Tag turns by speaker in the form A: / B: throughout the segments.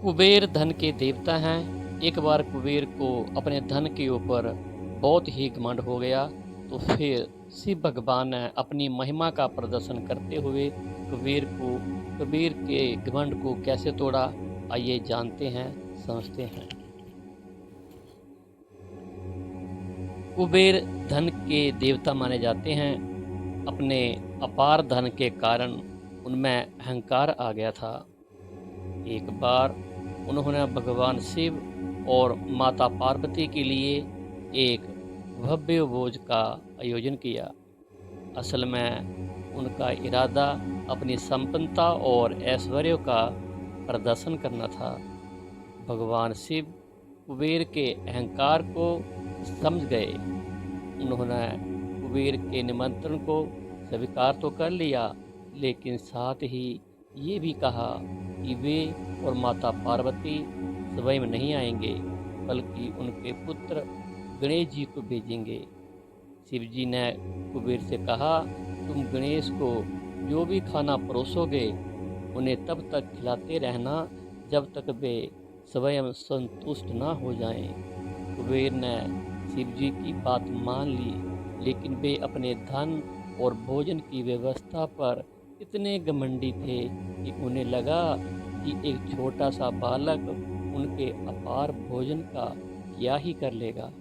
A: कुबेर धन के देवता हैं। एक बार कुबेर को अपने धन के ऊपर बहुत ही घमंड हो गया, तो फिर शिव भगवान ने अपनी महिमा का प्रदर्शन करते हुए कुबेर के घमंड को कैसे तोड़ा, आइए जानते हैं, समझते हैं। कुबेर धन के देवता माने जाते हैं। अपने अपार धन के कारण उनमें अहंकार आ गया था। एक बार उन्होंने भगवान शिव और माता पार्वती के लिए एक भव्य भोज का आयोजन किया। असल में उनका इरादा अपनी संपन्नता और ऐश्वर्य का प्रदर्शन करना था। भगवान शिव कुबेर के अहंकार को समझ गए। उन्होंने कुबेर के निमंत्रण को स्वीकार तो कर लिया, लेकिन साथ ही ये भी कहा कि वे और माता पार्वती स्वयं नहीं आएंगे, बल्कि उनके पुत्र गणेश जी को भेजेंगे। शिव जी ने कुबेर से कहा, तुम गणेश को जो भी खाना परोसोगे उन्हें तब तक खिलाते रहना जब तक वे स्वयं संतुष्ट ना हो जाएं। कुबेर ने शिव जी की बात मान ली, लेकिन वे अपने धन और भोजन की व्यवस्था पर इतने घमंडी थे कि उन्हें लगा कि एक छोटा सा बालक उनके अपार भोजन का क्या ही कर लेगा।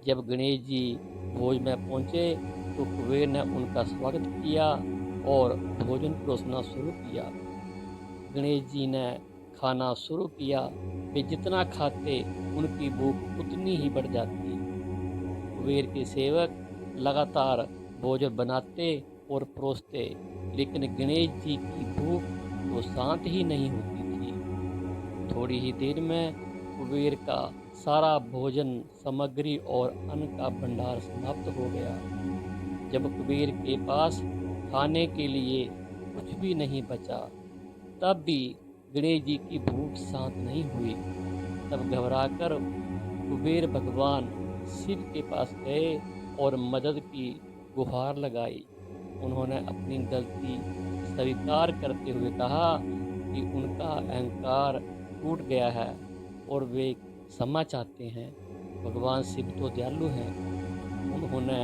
A: जब गणेश जी भोज में पहुंचे तो कुबेर ने उनका स्वागत किया और भोजन परोसना शुरू किया। गणेश जी ने खाना शुरू किया। वे जितना खाते उनकी भूख उतनी ही बढ़ जाती। कुबेर के सेवक लगातार भोजन बनाते और परोसते, लेकिन गणेश जी की भूख तो शांत ही नहीं होती थी। थोड़ी ही देर में कुबेर का सारा भोजन सामग्री और अन्न का भंडार समाप्त हो गया। जब कुबेर के पास खाने के लिए कुछ भी नहीं बचा, तब भी गणेश जी की भूख शांत नहीं हुई। तब घबराकर कुबेर भगवान शिव के पास गए और मदद की गुहार लगाई। उन्होंने अपनी गलती स्वीकार करते हुए कहा कि उनका अहंकार टूट गया है और वे क्षमा चाहते हैं। भगवान शिव तो दयालु हैं। उन्होंने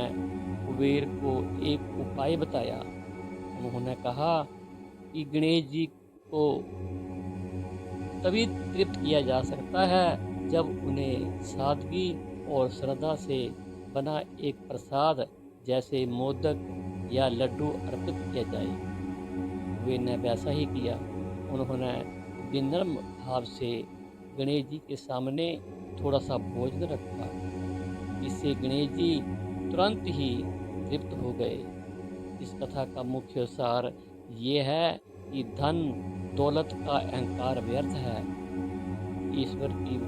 A: कुबेर को एक उपाय बताया। उन्होंने कहा कि गणेश जी को तभी तृप्त किया जा सकता है जब उन्हें सादगी और श्रद्धा से बना एक प्रसाद जैसे मोदक या लड्डू अर्पित किया जाए। वे ने वैसा ही किया। उन्होंने विनम्र भाव से गणेश जी के सामने थोड़ा सा भोजन रखा। इससे गणेश जी तुरंत ही तृप्त हो गए। इस कथा का मुख्य सार ये है कि धन दौलत का अहंकार व्यर्थ है। ईश्वर की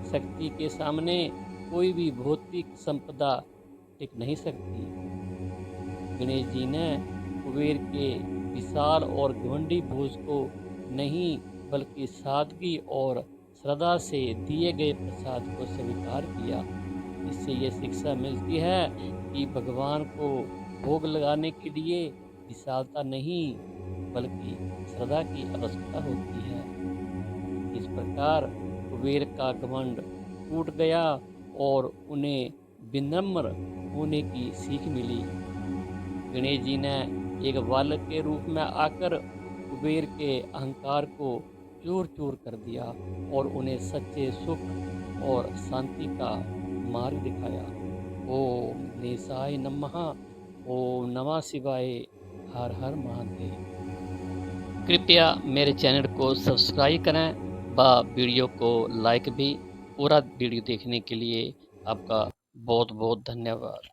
A: शक्ति के सामने कोई भी भौतिक संपदा टिक नहीं सकती। गणेश जी ने कुबेर के विशाल और घमंडी भोज को नहीं, बल्कि सादगी और श्रद्धा से दिए गए प्रसाद को स्वीकार किया। इससे ये शिक्षा मिलती है कि भगवान को भोग लगाने के लिए विशालता नहीं, बल्कि श्रद्धा की आवश्यकता होती है। इस प्रकार कुबेर का घमंड टूट गया और उन्हें विनम्र होने की सीख मिली। गणेश जी ने एक बालक के रूप में आकर कुबेर के अहंकार को चूर चूर कर दिया और उन्हें सच्चे सुख और शांति का मार्ग दिखाया। ओम गणेशाय नमः। ओम नमः शिवाय। हर हर महादेव। कृपया मेरे चैनल को सब्सक्राइब करें व वीडियो को लाइक भी। पूरा वीडियो देखने के लिए आपका बहुत बहुत धन्यवाद।